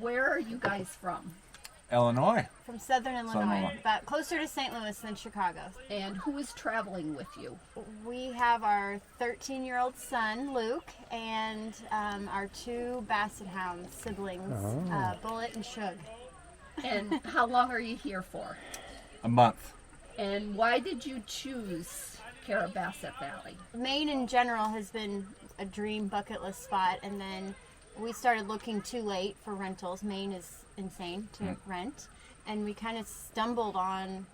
Where are you guys from? Illinois. From Southern Illinois, but closer to St. Louis than Chicago. And who is traveling with you? We have our 13-year-old son, Luke, and our 2 Basset Hound siblings, Bullet and Shug. And how long are you here for? A month. And why did you choose Carrabassett Valley? Maine in general has been a dream bucket list spot, and then we started looking too late for rentals. Maine is insane to rent, and we kind of stumbled on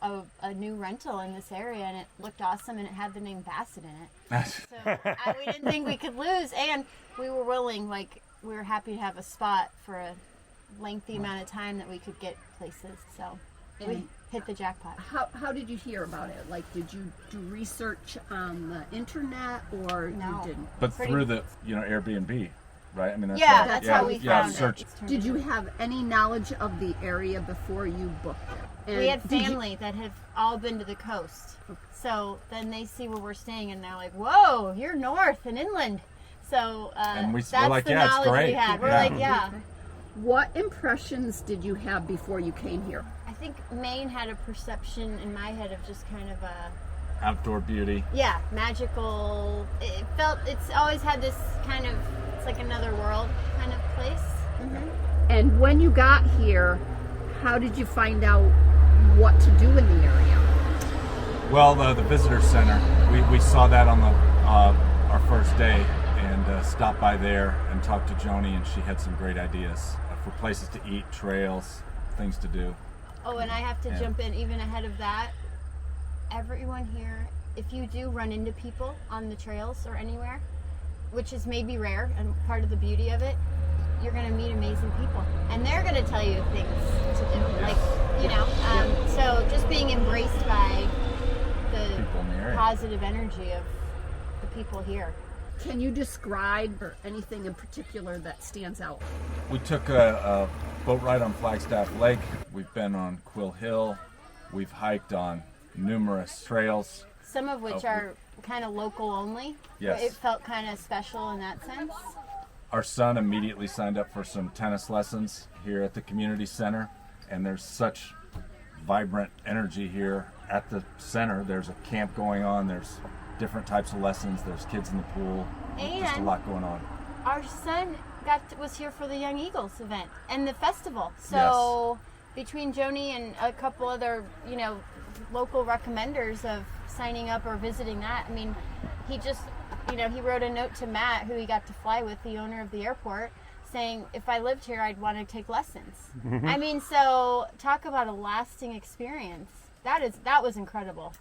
a new rental in this area, and it looked awesome, and it had the name Bassett in it. So we didn't think we could lose, and we were willing, we were happy to have a spot for a lengthy amount of time that we could get places. So we hit the jackpot. How did you hear about it? Did you do research on the internet, or No. you didn't? But through the, Airbnb, right? I mean, That's how we found search. it. Did you have any knowledge of the area before you booked it? We had family that have all been to the coast. So then they see where we're staying, and they're like, whoa, you're north and inland. So And we're that's like, the yeah, it's knowledge great. we had. We're Yeah. like, yeah. What impressions did you have before you came here? I think Maine had a perception in my head of just kind of a, Outdoor beauty. magical. It's always had this kind of, it's like another world kind of place. And when you got here, how did you find out what to do in the area? Well, the visitor center, we saw that on our first day, and stopped by there and talked to Joni, and she had some great ideas for places to eat, trails, things to do. Oh, and I have to jump in even ahead of that. Everyone here, if you do run into people on the trails or anywhere, which is maybe rare and part of the beauty of it, you're going to meet amazing people. And they're going to tell you things to do. So just being embraced by the People in the area. positive energy of the people here. Can you describe anything in particular that stands out? We took a boat ride on Flagstaff Lake. We've been on Quill Hill. We've hiked on numerous trails. Some of which are kind of local only. Yes. It felt kind of special in that sense. Our son immediately signed up for some tennis lessons here at the community center, and there's such vibrant energy here at the center. There's a camp going on, there's different types of lessons, there's kids in the pool, just a And lot going on. our son was here for the Young Eagles event and the festival. So between Joni and a couple other, local recommenders of signing up or visiting that, I mean, he just, he wrote a note to Matt, who he got to fly with, the owner of the airport, saying, if I lived here, I'd want to take lessons. I mean, so talk about a lasting experience. That was incredible.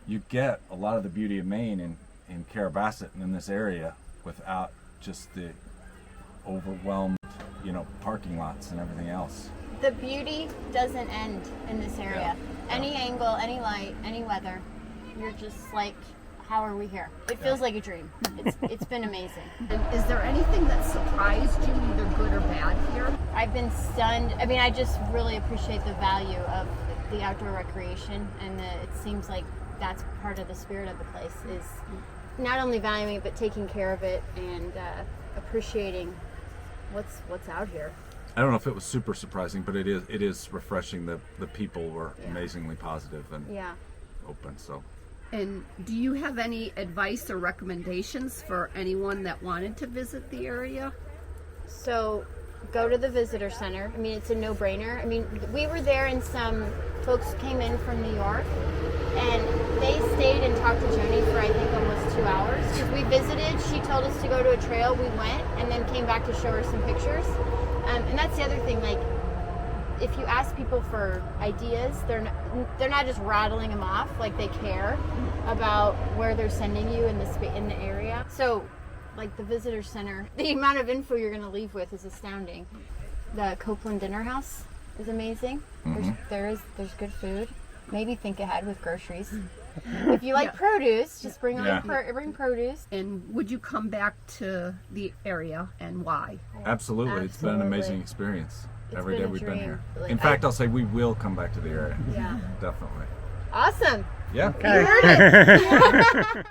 You get a lot of the beauty of Maine in Carrabassett and in this area without just the overwhelmed, parking lots and everything else. The beauty doesn't end in this area. Any angle, any light, any weather, you're just like, how are we here? It feels like a dream. It's been amazing. And is there anything that surprised you, either good or bad here? I've been stunned. I mean, I just really appreciate the value of the outdoor recreation, and it seems like that's part of the spirit of the place, is not only valuing it, but taking care of it and appreciating what's out here. I don't know if it was super surprising, but it is refreshing. The people were amazingly positive and open. So. And do you have any advice or recommendations for anyone that wanted to visit the area? So go to the visitor center. I mean, it's a no-brainer. I mean, we were there and some folks came in from New York, and they stayed and talked to Joni for, I think, almost 2 hours. Because we visited, she told us to go to a trail, we went, and then came back to show her some pictures. And that's the other thing, if you ask people for ideas, they're not just rattling them off, they care about where they're sending you in the area. So, the visitor center, the amount of info you're going to leave with is astounding. The Copeland Dinner House is amazing. There's good food. Maybe think ahead with groceries. If you like produce, just bring produce. And would you come back to the area, and why? Absolutely. It's been an amazing experience. Every day we've been here. In fact, I'll say we will come back to the area. Yeah. Definitely. Awesome. Yeah. You heard it.